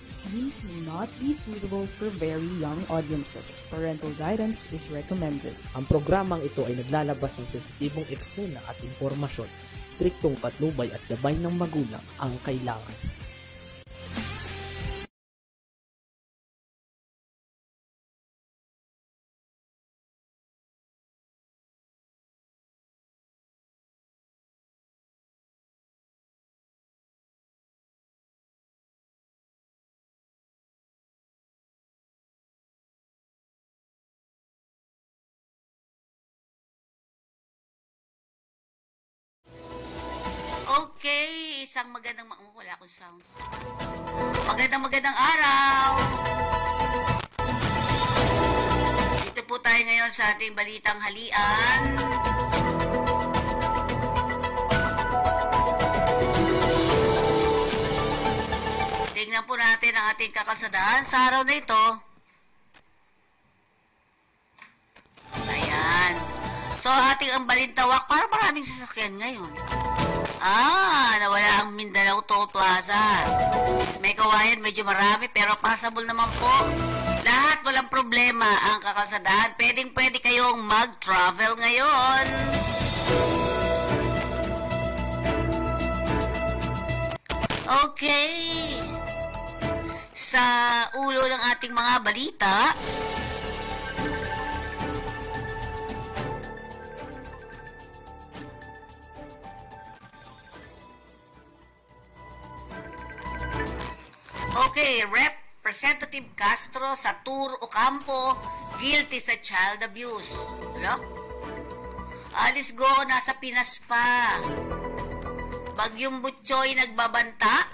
Scenes may not be suitable for very young audiences. Parental guidance is recommended. Ang programang ito ay naglalabas ng sensitibong eksena at impormasyon. Striktong patnubay at gabay ng magulang ang kailangan. Okay, isang wala akong sounds. Magandang araw. Dito po tayo ngayon sa ating balitang halian. Tingnan po natin ang ating kakasadaan sa araw na ito. Ayan. So, ating ang balintawak, parang maraming sasakyan ngayon. Nawala ang Mindanao Toll Plaza. May kawayan, medyo marami, pero passable naman po. Lahat walang problema ang kakalsadaan. Pwede kayong mag-travel ngayon. Okay. Sa ulo ng ating mga balita, okay, Representative Castro sa Tour Ocampo, guilty sa child abuse. Hello? Alice Go, nasa Pinas pa. Bagyong Butchoy nagbabanta.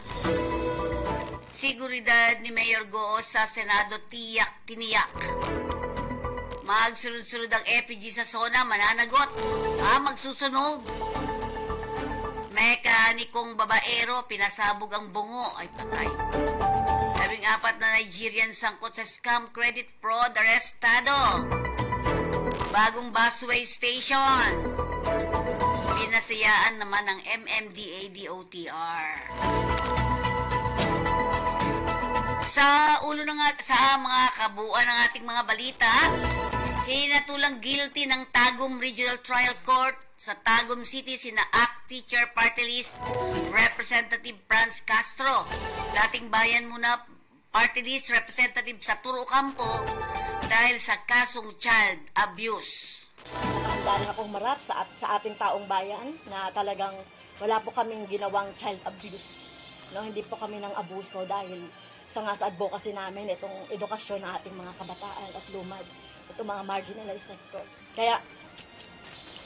Seguridad ni Mayor Go sa Senado tiniyak. Magsunod-sunod ang FPG sa SONA, mananagot. Magsusunog. Mekanikong babaero, pinasabog ang bungo. Ay, patay. 14 na Nigerian sangkot sa scam credit fraud arestado. Bagong busway station. Pinasayaan naman ng MMDA DOTR. Sa mga kabuuan ng ating mga balita, hinatulang guilty ng Tagum Regional Trial Court sa Tagum City sina ACT Teacher Party List Representative Franz Castro, dating bayan muna Party List Representative sa Tour Ocampo dahil sa kasong child abuse. Handa rin akong marap sa ating taong bayan na talagang wala po kaming ginawang child abuse. No, hindi po kami ng abuso dahil sa advocacy namin itong edukasyon ng ating mga kabataan at lumad, itong mga marginalized sector. Kaya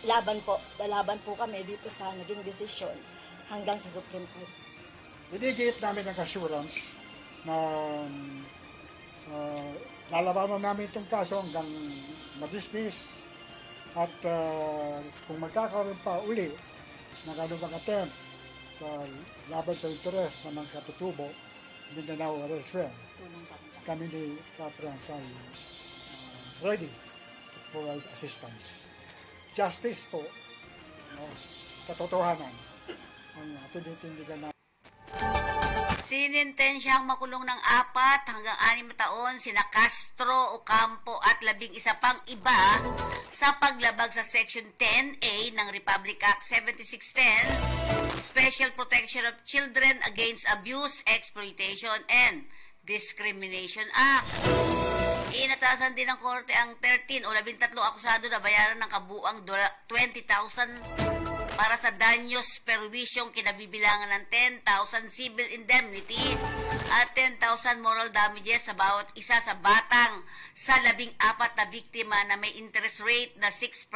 laban po kami dito sa naging desisyon hanggang sa Supreme Court. Binigit namin ang assurance na lalabanan namin itong kaso hanggang ma-dismiss at kung magkakaroon pa uli ng anumang attempt sa laban sa interes ng mga katutubo, Mindanao or elsewhere, kami ni Catherine ay ready for assistance. Justice po, katotohanan, ang tinitindigan na. Sinintensyang makulong ng 4 hanggang 6 taon sina Castro, Ocampo at 11 pang iba sa paglabag sa Section 10A ng Republic Act 7610, Special Protection of Children Against Abuse, Exploitation, and Discrimination Act. Inatasan din ng korte ang 13 akusado na bayaran ng kabuang 20,000 para sa danyos perwisyong kinabibilangan ng 10,000 civil indemnity at 10,000 moral damages sa bawat isa sa batang sa 14 na biktima na may interest rate na 6%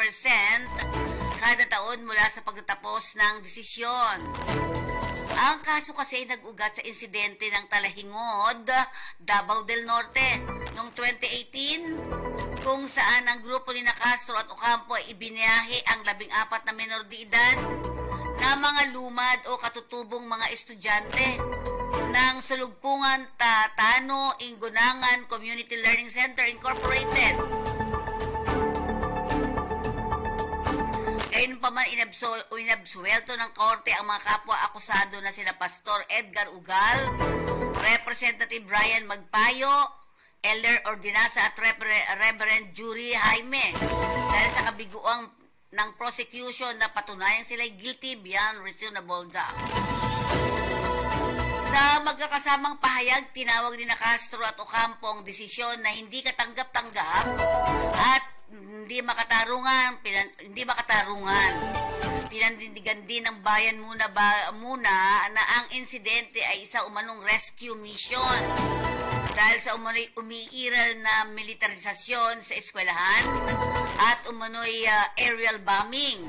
kada taon mula sa pagtatapos ng desisyon. Ang kaso kasi ay nag-ugat sa insidente ng Talahingod, Davao del Norte noong 2018 kung saan ang grupo ni Castro at Ocampo ay ibiniyahe ang 14 na menor de edad na mga lumad o katutubong mga estudyante ng Sulugpungan Tano Ingunangan Community Learning Center Incorporated. Gayunpaman pa man inabsuelto ng korte ang mga kapwa-akusado na sina Pastor Edgar Ugal, Representative Brian Magpayo, Elder Ordinasa at Reverend Jury Jaime dahil sa kabiguang ng prosecution na patunayang sila'y guilty beyond reasonable doubt. Sa magkakasamang pahayag, tinawag ni Castro at Ocampo ang desisyon na hindi katanggap-tanggap at hindi makatarungan. Pinanindigan din ng bayan muna na ang insidente ay isa umanong rescue mission dahil sa umano'y umiiral na militarisasyon sa eskwelahan at umano'y aerial bombing.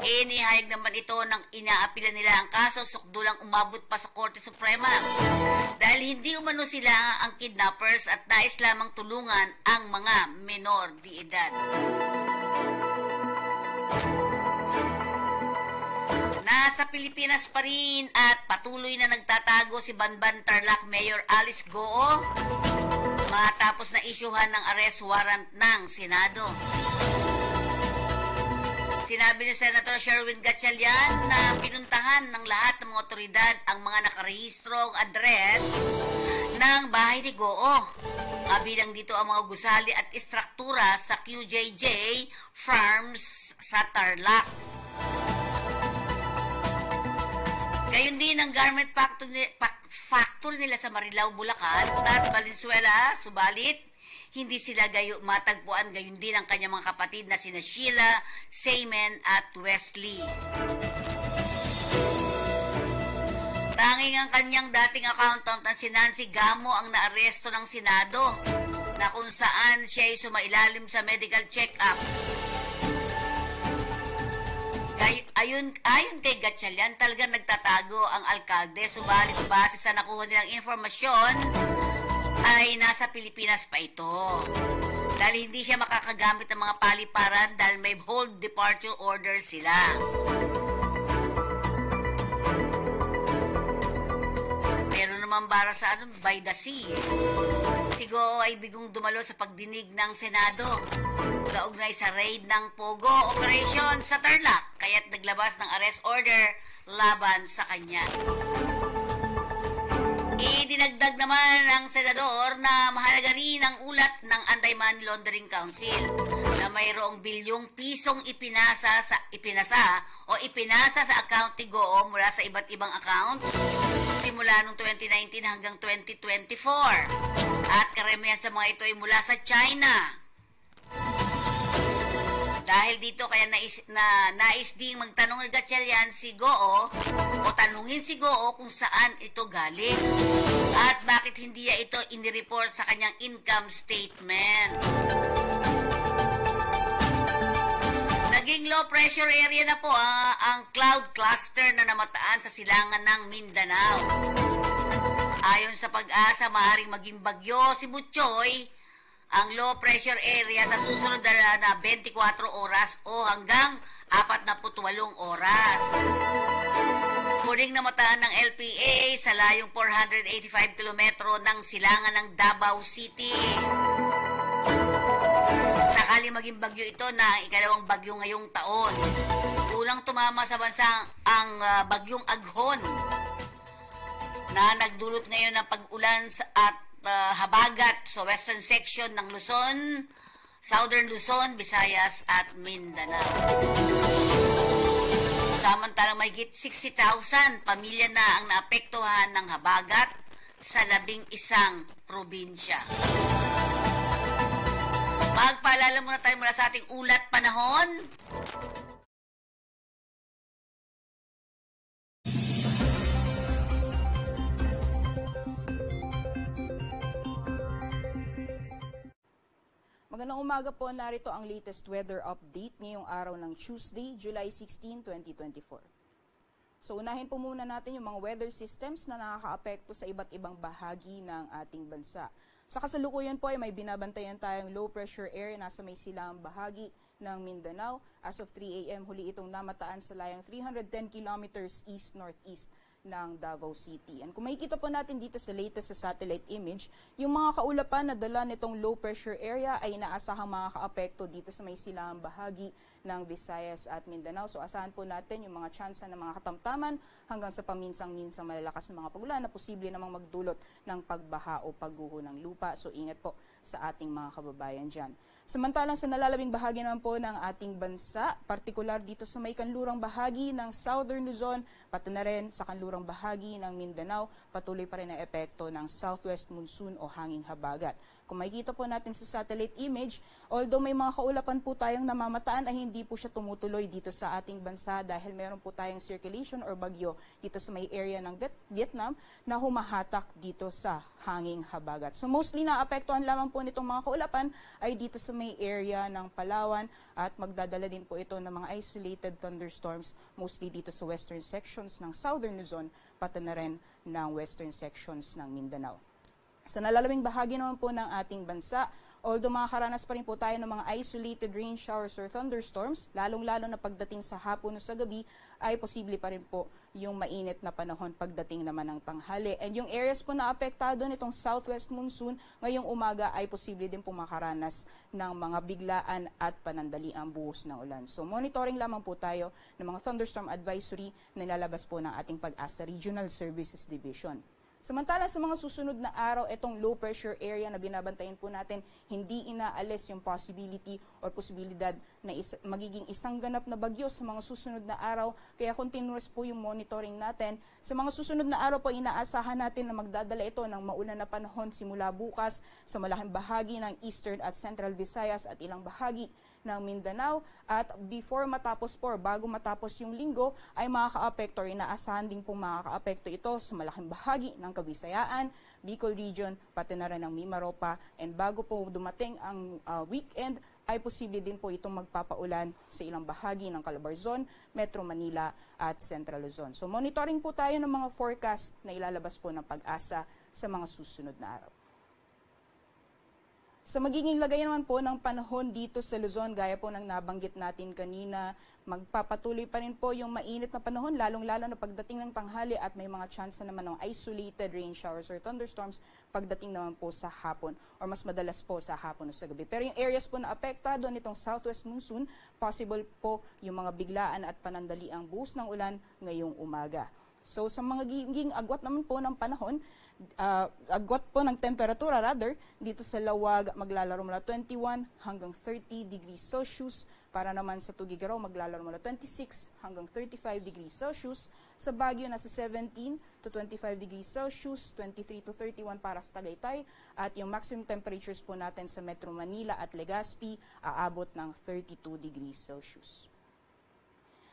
Inihayag naman ito ng inaapila nila ang kaso, sukdulang umabot pa sa Korte Suprema dahil hindi umano sila ang kidnappers at nais lamang tulungan ang mga menor de edad. Nasa Pilipinas pa rin at patuloy na nagtatago si Banban Tarlac Mayor Alice Goo matapos na isyuhan ng arrest warrant ng Senado. Sinabi ni Senator Sherwin Gatchalian na pinuntahan ng lahat ng mga otoridad ang mga nakarehistrong address ng bahay ni Goo. Kabilang dito ang mga gusali at istruktura sa QJJ Farms sa Tarlac. Gayon din ang garment factory nila sa Marilao, Bulacan at Valenzuela, subalit hindi sila matagpuan. Gayon din ang kanyang mga kapatid na sina Sheila, Seaman at Wesley. Tanging ang kanyang dating accountant na si Nancy Gamo ang naaresto ng Senado na kung saan siya ay sumailalim sa medical check-up. Ayon kay Gatchalian, talagang nagtatago ang alkalde, subalit base sa nakuha nilang informasyon ay nasa Pilipinas pa ito. Dahil hindi siya makakagamit ng mga paliparan dahil may hold departure order sila. Meron naman para sa by the sea. Si Goo ay bigong dumalo sa pagdinig ng Senado kaugnay sa raid ng Pogo Operation sa Tarlac, kaya't naglabas ng arrest order laban sa kanya. Idinagdag naman ng senador na mahalaga rin ang ulat ng Anti-Money Laundering Council na mayroong bilyong pisong ipinasa sa account ni Goo mula sa iba't ibang account simula noong 2019 hanggang 2024. At karamihan sa mga ito ay mula sa China. Dahil dito kaya nais ding magtanong ni Gatchalian si Goo o tanungin si Goo kung saan ito galing at bakit hindi niya ito inireport sa kanyang income statement. Naging low pressure area na po ang cloud cluster na namataan sa silangan ng Mindanao. Ayon sa Pag-asa, maaaring maging bagyo si Butchoy ang low pressure area sa susunod na 24 oras o hanggang 48 oras. Kuning namataan ng LPA sa layong 485 kilometro ng silangan ng Davao City. Sakali maging bagyo ito na ikalawang bagyo ngayong taon. Unang tumama sa bansa ang bagyong Aghon na nagdulot ngayon ng pag-ulan at habagat sa western section ng Luzon, Southern Luzon, Visayas at Mindanao. Samantalang mahigit 60,000 pamilya na ang naapektuhan ng habagat sa 11 probinsya. Magpaalala muna tayo mula sa ating ulat panahon. Magandang umaga po, narito ang latest weather update ngayong araw ng Tuesday, July 16, 2024. So unahin po muna natin yung mga weather systems na nakakaapekto sa iba't ibang bahagi ng ating bansa. Sa kasalukuyan po ay may binabantayan tayong low pressure area nasa may silangang bahagi ng Mindanao. As of 3 a.m. huli itong namataan sa layang 310 kilometers east-northeast ng Davao City. And kung makikita po natin dito sa latest sa satellite image, yung mga kaulapan na dala nitong low pressure area ay inaasahang makakaapekto dito sa may silangang bahagi ng Visayas at Mindanao. So asahan po natin yung mga tsansa ng mga katamtaman hanggang sa paminsang-minsang malalakas na mga pagulan na posible namang magdulot ng pagbaha o pagguho ng lupa. So ingat po sa ating mga kababayan dyan. Samantalang sa nalalabing bahagi naman po ng ating bansa, partikular dito sa may kanlurang bahagi ng Southern Luzon, pati na rin sa kanlurang bahagi ng Mindanao, patuloy pa rin ang epekto ng southwest monsoon o hanging habagat. Kung makikita po natin sa satellite image, although may mga kaulapan po tayong namamataan, ay hindi po siya tumutuloy dito sa ating bansa dahil meron po tayong circulation or bagyo dito sa may area ng Vietnam na humahatak dito sa hanging habagat. So mostly naapektuhan lamang po nitong mga kaulapan ay dito sa may area ng Palawan at magdadala din po ito ng mga isolated thunderstorms mostly dito sa western sections ng Southern Luzon pati na rin ng western sections ng Mindanao. Sa nalalabing bahagi naman po ng ating bansa, although makakaranas pa rin po tayo ng mga isolated rain showers or thunderstorms, lalong-lalo na pagdating sa hapon o sa gabi, ay posible pa rin po yung mainit na panahon pagdating naman ng tanghali. And yung areas po na apektado nitong southwest monsoon, ngayong umaga ay posible din po makaranas ng mga biglaan at panandaliang buhos ng ulan. So monitoring lamang po tayo ng mga thunderstorm advisory na nilalabas po ng ating Pag-asa Regional Services Division. Samantala sa mga susunod na araw, itong low pressure area na binabantayan po natin, hindi inaalis yung possibility or posibilidad na magiging isang ganap na bagyo sa mga susunod na araw. Kaya continuous po yung monitoring natin. Sa mga susunod na araw po, inaasahan natin na magdadala ito ng maulan na panahon simula bukas sa malaking bahagi ng Eastern at Central Visayas at ilang bahagi ng Mindanao at before matapos po, bago matapos yung linggo ay makaka-apekto or inaasahan din po makaka-apekto ito sa malaking bahagi ng Kabisayaan, Bicol Region, pati na rin ng Mimaropa and bago po dumating ang weekend ay posible din po itong magpapaulan sa ilang bahagi ng Calabarzon, Metro Manila at Central Luzon. So monitoring po tayo ng mga forecast na ilalabas po ng Pag-asa sa mga susunod na araw. Sa magiging lagay naman po ng panahon dito sa Luzon, gaya po ng nabanggit natin kanina, magpapatuloy pa rin po yung mainit na panahon, lalong-lalo na pagdating ng tanghali at may mga chance na naman ng isolated rain showers or thunderstorms pagdating naman po sa hapon or mas madalas po sa hapon o sa gabi. Pero yung areas po na apektado nitong southwest monsoon, possible po yung mga biglaan at panandaliang buhos ng ulan ngayong umaga. So sa mga giging agwat naman po ng panahon, agwat po ng temperatura rather, dito sa Lawag maglalaro mula 21 hanggang 30 degrees Celsius. Para naman sa Tugigaraw maglalaro mula 26 hanggang 35 degrees Celsius. Sa Baguio nasa 17 to 25 degrees Celsius, 23 to 31 para sa Tagaytay. At yung maximum temperatures po natin sa Metro Manila at Legazpi aabot ng 32 degrees Celsius.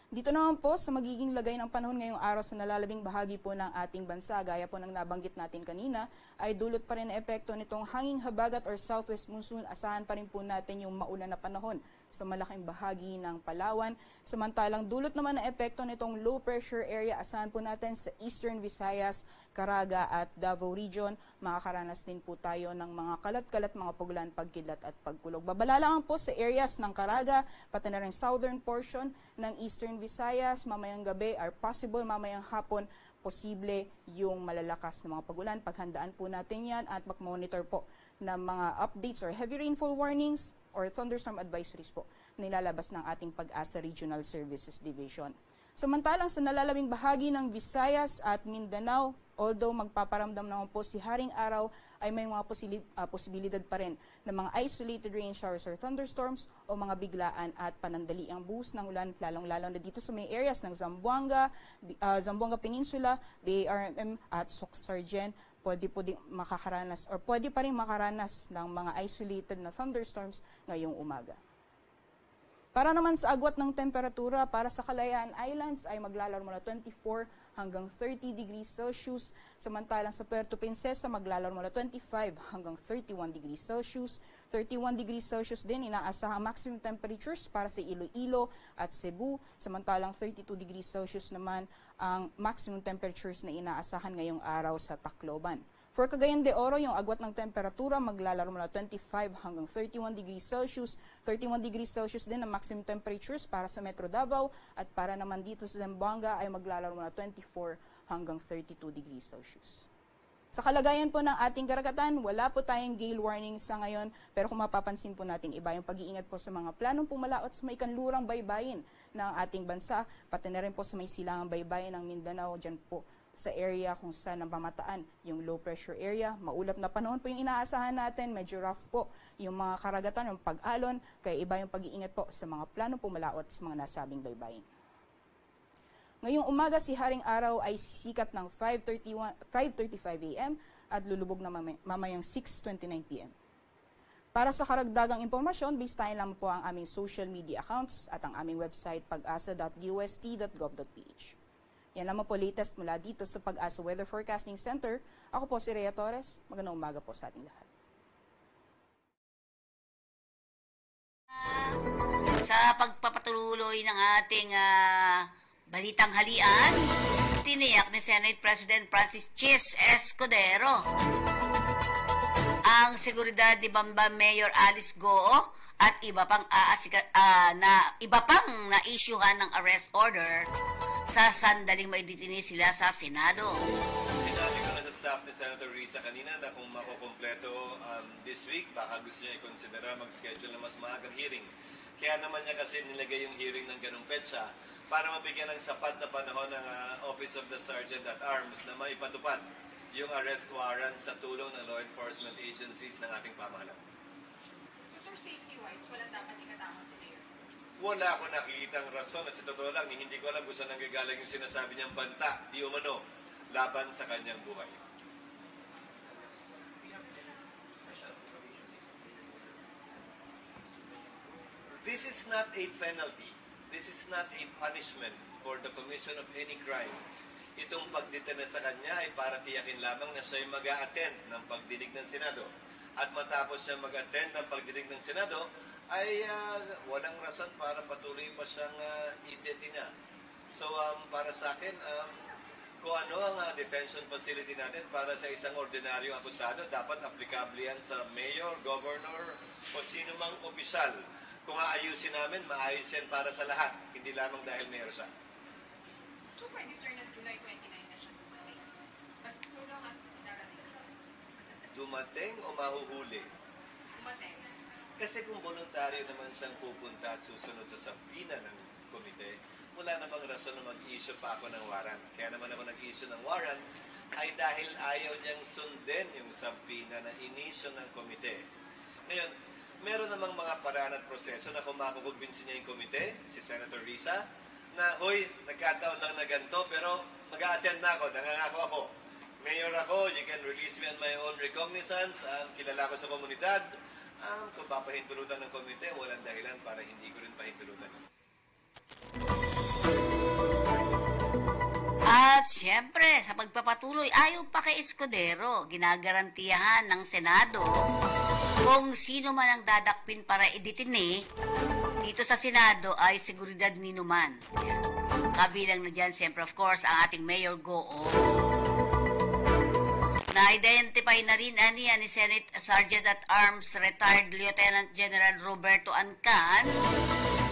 Dito naman po sa magiging lagay ng panahon ngayong araw sa nalalabing bahagi po ng ating bansa, gaya po ng nabanggit natin kanina, ay dulot pa rin na epekto nitong hanging habagat or southwest monsoon. Asahan pa rin po natin yung maulan na panahon sa malaking bahagi ng Palawan. Samantalang dulot naman na epekto nitong low pressure area, asahan po natin sa Eastern Visayas, Caraga at Davao Region. Makakaranas din po tayo ng mga kalat-kalat, mga pugulan, pagkidlat at pagkulog. Babala lang po sa areas ng Caraga, pati na rin southern portion ng Eastern Visayas, mamayang gabi or possible mamayang hapon, posible yung malalakas na mga pagulan. Paghandaan po natin yan at mag-monitor po ng mga updates or heavy rainfall warnings or thunderstorm advisories po na nilalabas ng ating Pag-asa Regional Services Division. Samantalang sa nalalabing bahagi ng Visayas at Mindanao, although magpaparamdam naman po si Haring Araw, ay may mga posibilidad pa rin ng mga isolated rain showers or thunderstorms o mga biglaan at panandaliang buhos ng ulan, lalong-lalo na dito sa may areas ng Zamboanga, Zamboanga Peninsula, BARMM at Soc-Sargen. Pwede pa rin makaranas ng mga isolated na thunderstorms ngayong umaga. Para naman sa agwat ng temperatura, para sa Kalayaan Islands ay maglalaro mula 24 hanggang 30 degrees Celsius. Samantalang sa Puerto Princesa maglalaro mula 25 hanggang 31 degrees Celsius. 31 degrees Celsius din inaasahang maximum temperatures para sa Iloilo at Cebu. Samantalang 32 degrees Celsius naman ang maximum temperatures na inaasahan ngayong araw sa Tacloban. For Cagayan de Oro, yung agwat ng temperatura maglalaro mula 25 hanggang 31 degrees Celsius. 31 degrees Celsius din ang maximum temperatures para sa Metro Davao at para naman dito sa Zamboanga ay maglalaro mula 24 hanggang 32 degrees Celsius. Sa kalagayan po ng ating karagatan, wala po tayong gale warning sa ngayon, pero kung mapapansin po natin, iba yung pag-iingat po sa mga planong pumalaot sa may kanlurang baybayin ng ating bansa, pati na rin po sa may silangang baybayin ng Mindanao, dyan po sa area kung saan nabamataan yung low pressure area. Maulap na panahon po yung inaasahan natin, medyo rough po yung mga karagatan, yung pag-alon, kaya iba yung pag-iingat po sa mga planong pumalaot sa mga nasabing baybayin. Ngayong umaga, si Haring Araw ay sisikat ng 5:35 a.m. at lulubog na mamayang 6:29 p.m. Para sa karagdagang impormasyon, bistahin lang po ang aming social media accounts at ang aming website pag-asa.dust.gov.ph. Yan lamang po latest mula dito sa Pag-asa Weather Forecasting Center. Ako po si Rhea Torres. Magandang umaga po sa ating lahat. Sa pagpapatuloy ng ating balitang halian, tiniyak ni Senate President Francis Chis Escudero ang seguridad ni Bamba Mayor Alice Goo at iba pang na-issuehan ng arrest order sa sandaling may ditini sila sa Senado. Sinabi ko na sa staff ni Senator Risa kanina na kung makukompleto this week, baka gusto niya i-considera mag-schedule na mas maagang hearing. Kaya naman niya kasi nilagay yung hearing ng ganung petsa para mabigyan ng sapat na panahon ng Office of the Sergeant at Arms na maipatupad yung arrest warrant sa tulong ng law enforcement agencies ng ating pamahalaan. So sir, safety-wise, walang dapat ikatangan si Mayor? Wala akong nakikitang rason at sa totoo lang, hindi ko alam kung saan nanggagaling yung sinasabi niyang banta, di umano, laban sa kanyang buhay. This is not a penalty. This is not a punishment for the commission of any crime. Itong pagdetena sa kanya ay para tiyakin lamang na siya ay mag-a-attend ng pagdinig ng Senado. At matapos siya mag-attend ng pagdinig ng Senado, ay walang rason para patuloy pa siyang idetina. So para sa akin, kung ano ang detention facility natin para sa isang ordinaryo akusado, dapat applicable yan sa mayor, governor, o sino mang opisyal. Kung aayusin namin, maayos yan para sa lahat, hindi lamang dahil mayor siya. So pwede sir na July 29 na siya dumating? As so long as darating? Dumating o mahuhuli? Dumating. Kasi kung voluntaryo naman siyang pupunta at susunod sa sampina ng komite, wala namang rason na mag-issue pa ako ng warrant. Kaya naman ako nag-issue ng warrant ay dahil ayaw niyang sundin yung sampina na inisyo ng komite. Ngayon, meron namang mga paraan at proseso na kung makukumbinsin niya yung komite, si Senator Risa, na, hoy, nagkataon lang na ganito, pero mag-a-attend na ako, nangangako ako. Mayor ako, you can release me on my own recognizance, kilala ko sa komunidad. Kung papahintulutan ng komite, walang dahilan para hindi ko rin pahintulutan. At siyempre, sa pagpapatuloy, ayaw pa kay Escudero, ginagarantiyahan ng Senado kung sino man ang dadakpin para iditine dito sa Senado ay seguridad ni Numan. Kabilang na dyan, siyempre of course, ang ating Mayor Goo. Na-identify na rin ni Senate Sergeant at Arms Retired Lieutenant General Roberto Ancan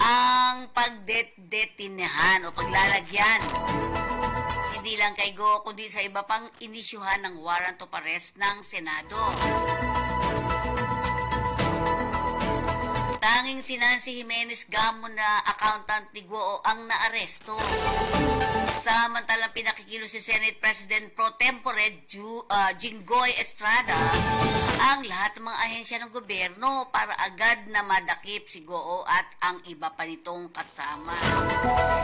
ang pagdetinehan o paglalagyan. Hindi lang kay Goo, kundi sa iba pang inisyuhan ng warrant of arrest ng Senado. Tanging si Nancy Jimenez Gamo na accountant ni Goo ang naaresto. Samantalang pinakikilo si Senate President Pro Tempore Jinggoy Estrada ang lahat ng mga ahensya ng gobyerno para agad na madakip si Goo at ang iba pa nitong kasama.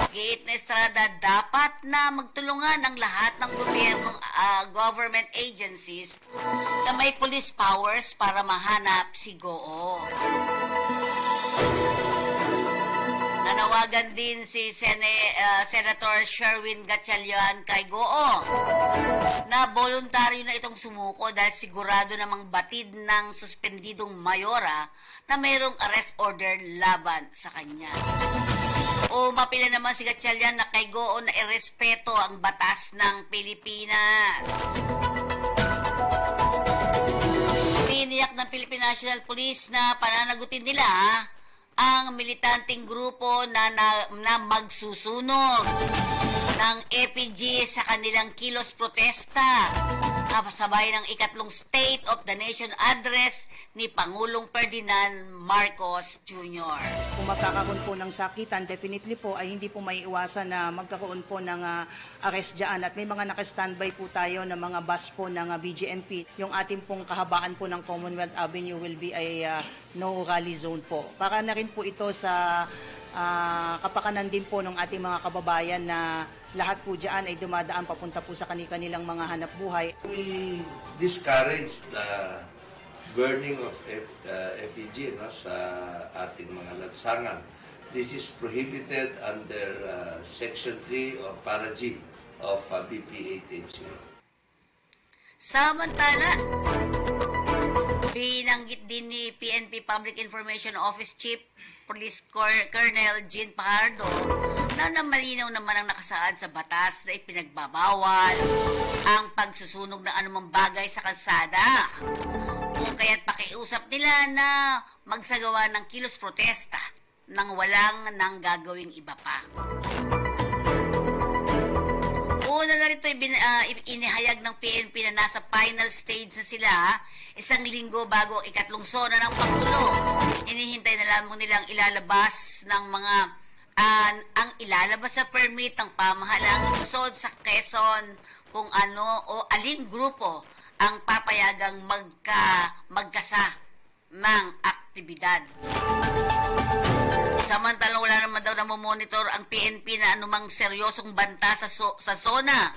Giit na Estrada, dapat na magtulungan ang lahat ng gobyernong government agencies na may police powers para mahanap si Goo. Nanawagan din si Senator Sherwin Gatchalian kay Goo na voluntaryo na itong sumuko dahil sigurado namang batid ng suspendidong mayora na mayroong arrest order laban sa kanya. O mapila naman si Gatchalian na kay Goo na irespeto ang batas ng Pilipinas. Philippine National Police na pananagutin nila ang militanteng grupo na magsusunog ng EPG sa kanilang kilos protesta kasabay ng ikatlong State of the Nation address ni Pangulong Ferdinand Marcos Jr. Kung magkakaroon po ng sakitan, definitely po ay hindi po may iwasan na magkakaroon po ng arrest dyan. At may mga naka-standby po tayo ng mga bus po ng BGMP. Yung ating pong kahabaan po ng Commonwealth Avenue will be a no rally zone po. Para na rin po ito sa kapakanan din po ng ating mga kababayan na lahat po dyan ay dumadaan papunta po sa kanilang mga hanap buhay. We discourage the burning of effigy sa ating mga lansangan. This is prohibited under Section 3 of Para G of BP 880. Samantala, binanggit din ni PNP Public Information Office Chief Police Colonel Jean Pajardo na namalinaw naman ang nakasaad sa batas na ipinagbabawal ang pagsusunog ng anumang bagay sa kalsada. Kung kaya't pakiusap nila na magsagawa ng kilos protesta nang walang nang gagawing iba pa. Una na rito inihayag ng PNP na nasa final stage na sila isang linggo bago ang ikatlong sona ng Pangulo. Inihintay na lamang nilang ilalabas ng mga ang ilalabas sa permit ng pamahalang lungsod sa Quezon kung ano o aling grupo ang papayagang magkasa ng aktibidad. Samantalang wala naman daw namomonitor ang PNP na anumang seryosong banta sa zona,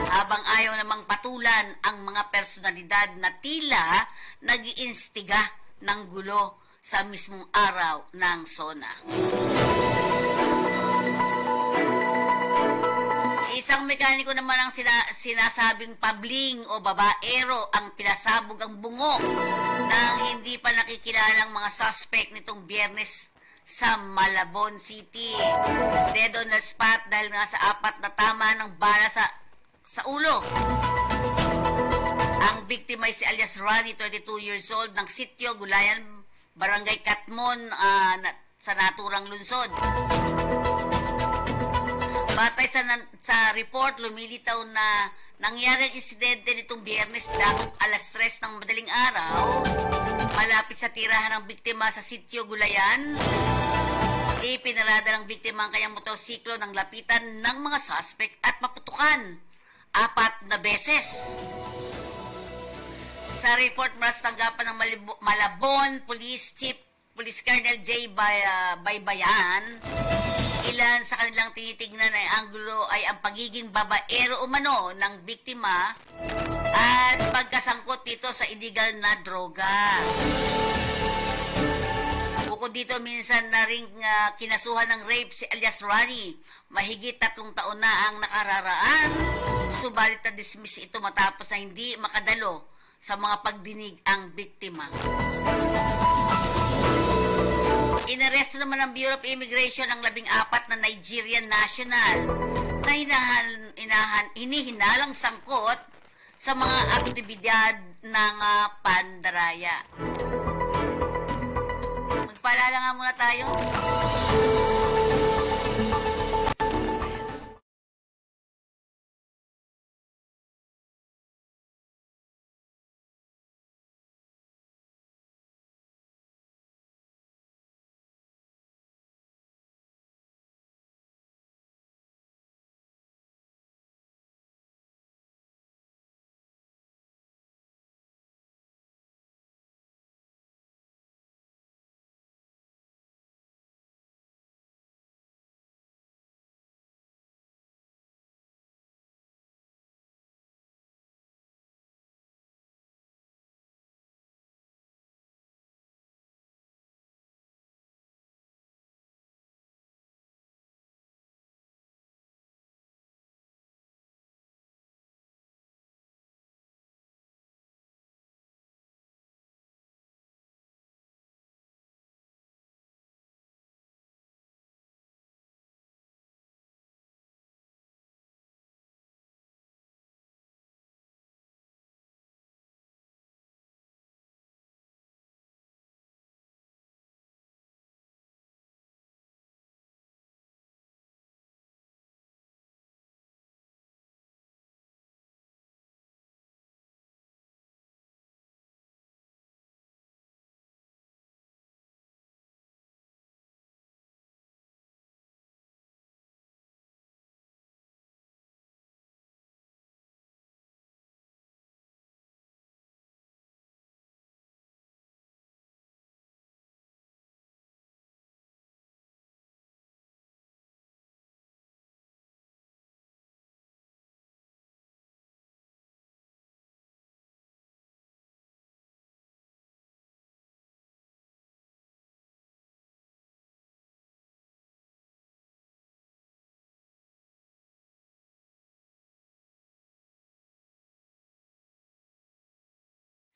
habang ayaw namang patulan ang mga personalidad na tila nag-iinstiga ng gulo sa mismong araw ng zona. Isang mekaniko naman ang sinasabing pabling o babaero ang pinasabog ang bungo ng hindi pa nakikilalang mga suspect nitong Biyernes sa Malabon City. Dead on the spot dahil nga sa 4 na tama ng bala sa ulo. Ang biktima ay si alias Ronnie, 22 years old, ng Sitio Gulayan, Barangay Katmon, sa naturang lungsod. Batay sa report, lumilitaw na nangyari ang insidente nitong Biyernes dakong alas 3 ng madaling araw, malapit sa tirahan ng biktima sa Sitio Gulayan. Ipinarada ng biktima ang kanyang motorsiklo ng lapitan ng mga suspect at maputukan 4 na beses. Sa report mula sa tanggapan ng Malabon Police Chief Police Colonel J. Baybayan, ilan sa kanilang tinitignan ay anggulo ay ang pagiging babaero umano ng biktima at pagkasangkot dito sa illegal na droga. Bukod dito, minsan na rin kinasuhan ng rape si alias Ronnie. Mahigit 3 taon na ang nakararaan, subalit na dismiss ito matapos na hindi makadalo sa mga pagdinig ang biktima. Inaresto naman ng Bureau of Immigration ang 14 na Nigerian national na hinihinalang sangkot sa mga aktibidad ng pandaraya. Magpaalala nga muna tayo.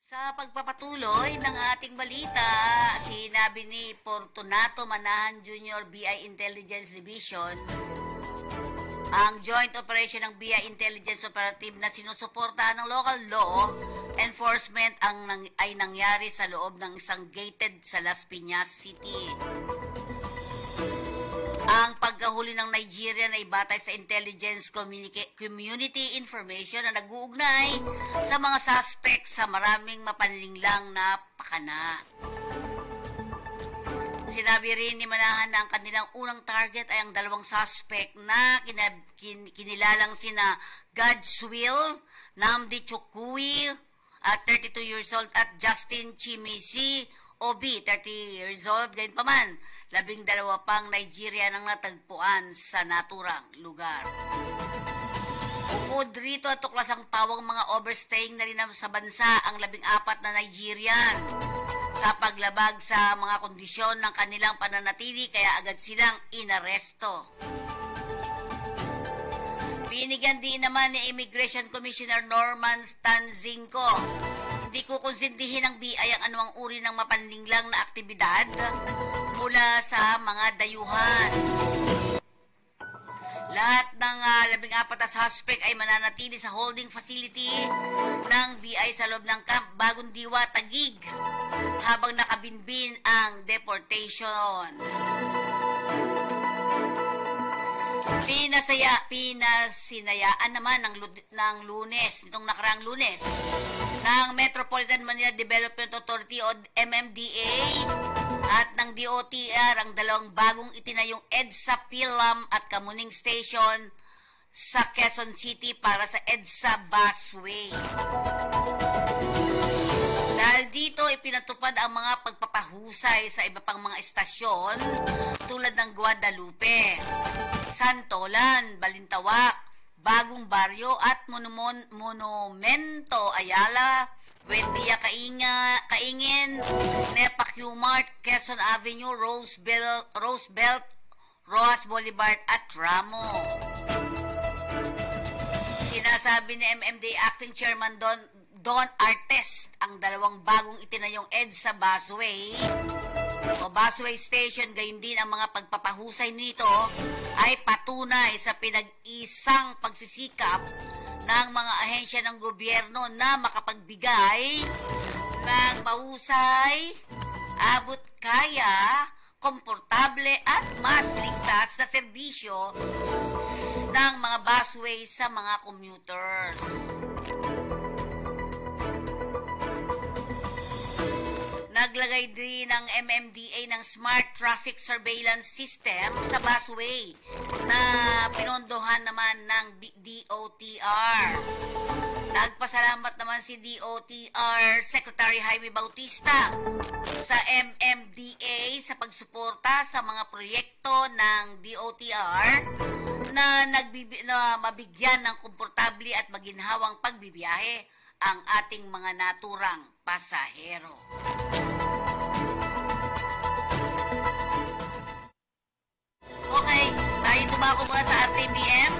Sa pagpapatuloy ng ating balita, sinabi ni Fortunato Manahan Jr. BI Intelligence Division, ang joint operation ng BI Intelligence Operative na sinusuportahan ng local law enforcement ay nangyari sa loob ng isang gated sa Las Piñas City. Ang pagkahuli ng Nigerian ay batay sa intelligence community information na nag-uugnay sa mga suspect sa maraming mapanlinglang na pakana. Sinabi rin ni Manahan na ang kanilang unang target ay ang dalawang suspect na kinilalang sina Godswill Namdi Chukui at 32 years old at Justin Chimisi OB, 30 years old. Gayunpaman, 12 pang Nigeria ang natagpuan sa naturang lugar. Bukod rito at tuklasang pawang mga overstaying na rin sa bansa ang 14 na Nigerian sa paglabag sa mga kondisyon ng kanilang pananatili kaya agad silang inaresto. Binigyan din naman ni Immigration Commissioner Norman Stanzinco, hindi kukonsintihin ng BI ang anumang uri ng mapanlinglang na aktibidad mula sa mga dayuhan. Lahat ng 14 na suspect ay mananatili sa holding facility ng BI sa loob ng Camp Bagong Diwa, Taguig habang nakabinbin ang deportation. Pinasinayaan naman ng Lunes, nitong nakaraang Lunes, ng Metropolitan Manila Development Authority o MMDA at ng DOTR ang dalawang bagong itinayong EDSA Pilam at Kamuning Station sa Quezon City para sa EDSA Busway. Dahil dito, ipinatupad ang mga pagpapahusay sa iba pang mga estasyon tulad ng Guadalupe, Santolan, Balintawak, Bagong Baryo at Monumento Ayala, Buendia Kaingin, Nepa Q-Mart, Quezon Avenue, Rosebelt, Rojas Boulevard at Ramo. Sinasabi ni MMDA Acting Chairman Don Artes ang dalawang bagong itinayong EDSA Busway o Busway Station, gayon din ang mga pagpapahusay nito ay patunay sa pinag-isang pagsisikap ng mga ahensya ng gobyerno na makapagbigay ng mahusay, abot kaya, komportable at mas ligtas na serbisyo ng mga busway sa mga commuters. Naglagay din ng MMDA ng Smart Traffic Surveillance System sa busway na pinondohan naman ng DOTR. Nagpasalamat naman si DOTR Secretary Jaime Bautista sa MMDA sa pagsuporta sa mga proyekto ng DOTR na mabigyan ng komportable at maginhawang pagbibiyahe ang ating mga naturang pasahero. Okay, tayo tumako muna sa RTBM.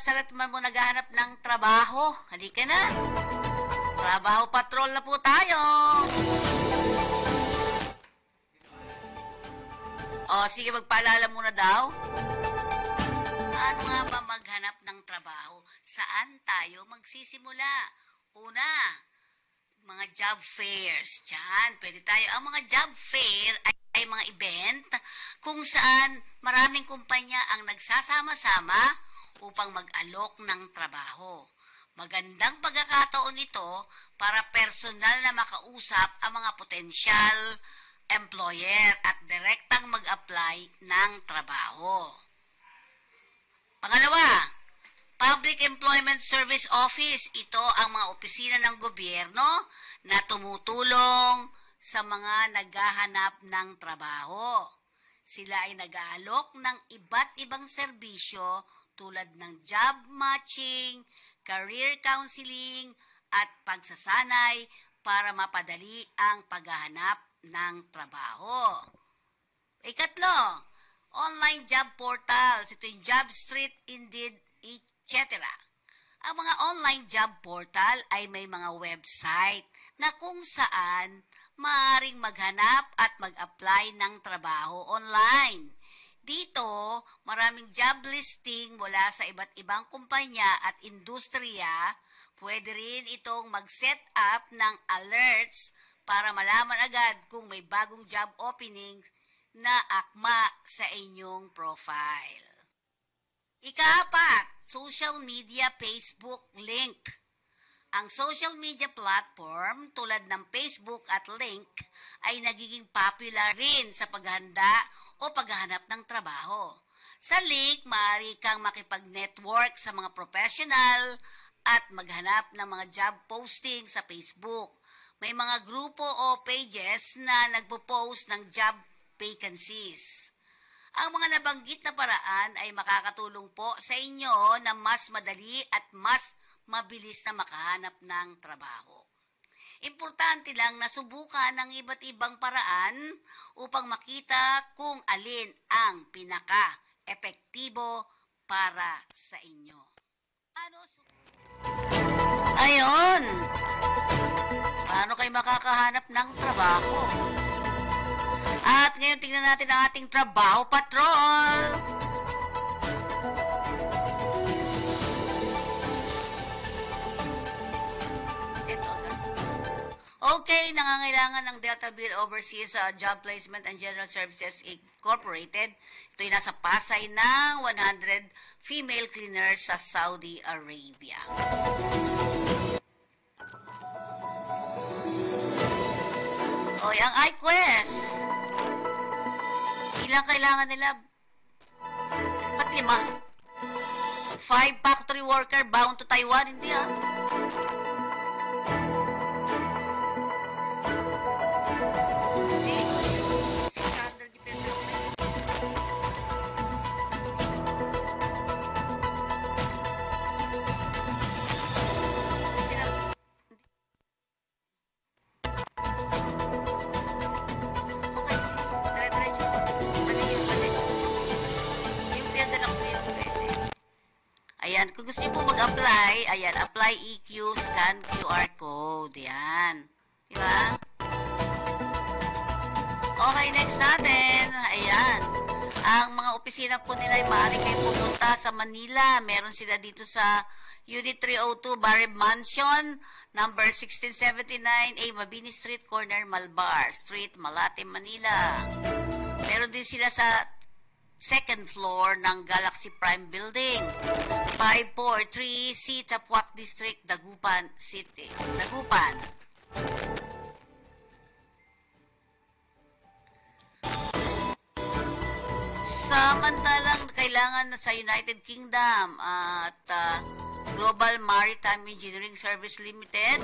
sa lahat man mo naghahanap ng trabaho, halika na. Trabaho patrol na po tayo. O, sige, magpaalala muna daw. Ano nga ba maghanap ng trabaho? Saan tayo magsisimula? Una, mga job fairs. Diyan, pwede tayo. Ang mga job fair ay mga event kung saan maraming kumpanya ang nagsasama-sama upang mag-alok ng trabaho. Magandang pagkakataon ito para personal na makausap ang mga potensyal employer at direktang mag-apply ng trabaho. Pangalawa, Public Employment Service Office. Ito ang mga opisina ng gobyerno na tumutulong sa mga naghahanap ng trabaho. Sila ay nag-aalok ng iba't ibang serbisyo tulad ng job matching, career counseling, at pagsasanay para mapadali ang paghahanap ng trabaho. Ikatlo, online job portals. Ito yung JobStreet, Indeed, etc. Ang mga online job portal ay may mga website na kung saan maaaring maghanap at mag-apply ng trabaho online. Dito, maraming job listing mula sa iba't ibang kumpanya at industriya. Pwede rin itong mag-set up ng alerts para malaman agad kung may bagong job opening na akma sa inyong profile. Ika-4, social media Facebook linked. Ang social media platform tulad ng Facebook at Link ay nagiging popular rin sa paghanda o paghahanap ng trabaho. Sa Link, maaari kang makipag-network sa mga professional at maghanap ng mga job posting sa Facebook. May mga grupo o pages na nagpo-post ng job vacancies. Ang mga nabanggit na paraan ay makakatulong po sa inyo na mas madali at mas mabilis na makahanap ng trabaho. Importante lang na subukan ang iba't ibang paraan upang makita kung alin ang pinaka-epektibo para sa inyo. Ayon! Paano kayo makakahanap ng trabaho? At ngayon tingnan natin ang ating trabaho patrol. Okay, nangangailangan ng Delta Bill Overseas Job Placement and General Services Incorporated. Ito'y nasa Pasay ng 100 female cleaners sa Saudi Arabia. Oy, ang iQuest. Ilang kailangan nila? Ba't 5? 5 factory worker bound to Taiwan, hindi Hindi. 600 depende ako Ayan, kung gusto niyo po mag-apply, ayan, apply EQ, scan QR code. Ayan. Diba? Okay, next natin. Ayan. Ang mga opisina po nila ay maaari kayo pumunta sa Manila. Meron sila dito sa Unit 302 Barib Mansion, number 1679A Mabini Street, corner Malbar Street, Malate, Manila. Meron din sila sa second floor ng Galaxy Prime Building, 543C Tapuac District, Dagupan City. Dagupan. Samantalang kailangan na sa United Kingdom at Global Maritime Engineering Service Limited,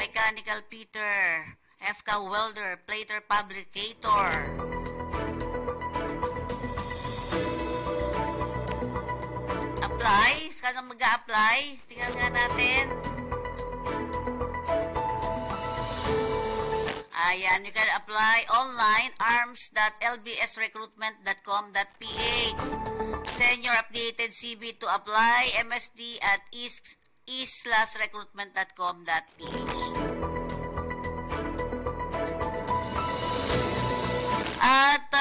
Mechanical Fitter, FK Welder, Plater Fabricator. Apply. Saan mag-a-apply? Tingnan nga natin. Ayan, you can apply online arms.lbsrecruitment.com.ph. send your updated CV to apply MSD at is/recruitment.com.ph. At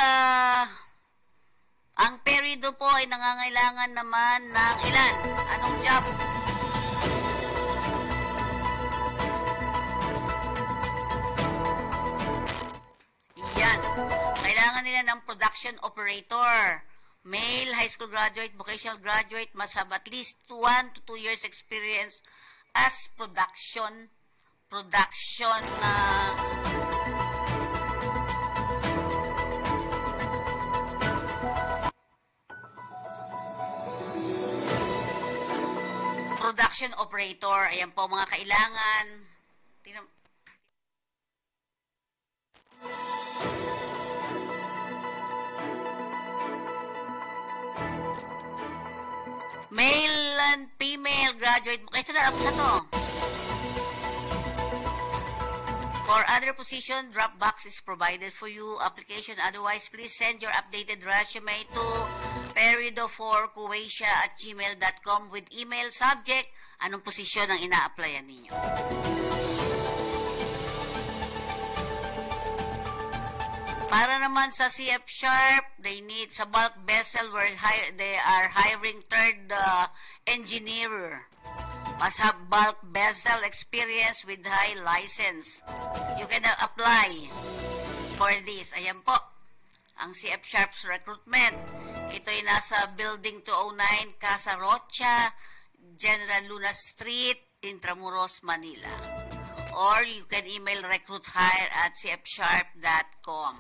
ang perido po ay nangangailangan naman ng ilan? Anong job? Yan. Kailangan nila ng production operator. Male, high school graduate, vocational graduate must have at least 1 to 2 years experience as production operator. Ayan po mga kailangan. Tingnan. Male and female graduate. Kaya na lang sa to. For other position, drop box is provided for you. Application otherwise, please send your updated resume to perido4croatia@gmail.com with email subject, anong posisyon ang ina-applyan ninyo. Para naman sa CF Sharp, they need sa bulk vessel where they are hiring third engineer. Must have bulk vessel experience with high license. You can apply for this. Ayan po, ang CF Sharp's recruitment. Ito ay nasa Building 209, Casa Rocha, General Luna Street, Intramuros, Manila. Or you can email recruithire@cfsharp.com.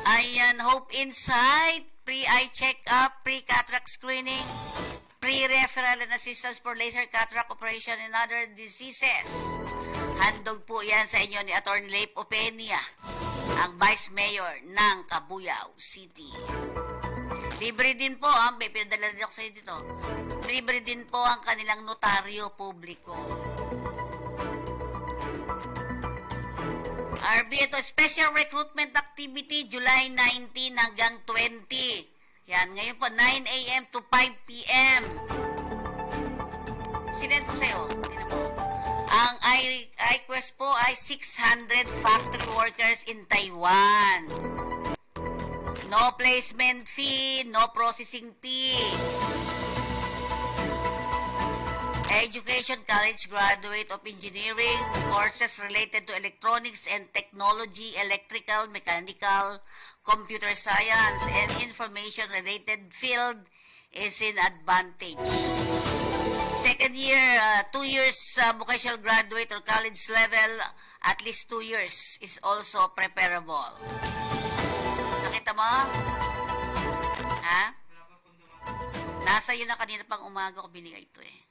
Ayan, Hope Insight, pre-eye check-up, pre-cataract screening, pre-referral and assistance for laser cataract operation and other diseases. Handog po yan sa inyo ni Atty. Leif Openia, ang Vice Mayor ng Cabuyao City. Libre din po, may pinadala din ako sa inyo dito. Libre din po ang kanilang notaryo publiko. RB, ito, Special Recruitment Activity, July 19 hanggang 20. Yan, ngayon po, 9 a.m. to 5 p.m. Sinend po sa'yo. Tingnan mo. Ang request po ay 600 factory workers in Taiwan. No placement fee, no processing fee. Education, college graduate of engineering, courses related to electronics and technology, electrical, mechanical, computer science, and information-related field is in advantage. Second year, 2 years vocational graduate or college level, at least 2 years is also preferable. Nakita mo? Ha? Nasa yun na kanina pang umaga ko binigay ito eh.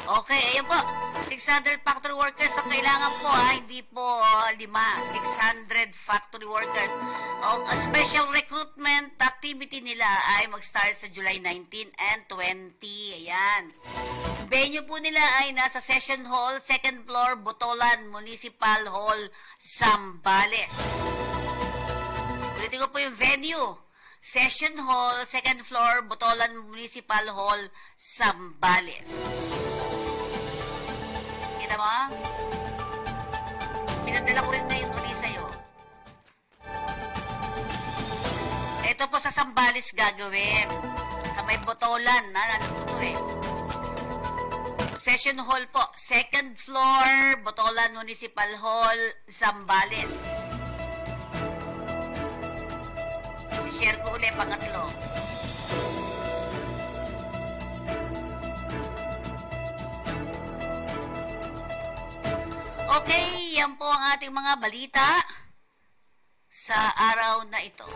Okay, ayan po. 600 factory workers ang kailangan po ha, hindi po 5. 600 factory workers. Ang special recruitment activity nila ay mag-start sa July 19 and 20. Ayan. Venue po nila ay nasa Session Hall, 2nd floor, Botolan Municipal Hall, Zambales. Ulitin ko po yung venue. Session Hall, 2nd floor, Botolan Municipal Hall, Zambales. Kita mo? Pinadala ko rin ngayon ulit sa'yo. Ito po sa Zambales gagawin. Sa may Botolan, nandito to eh. Session Hall po, 2nd floor, Botolan Municipal Hall, Zambales. Si-share ko ulit, pangatlo. Okay, yan po ang ating mga balita sa araw na ito.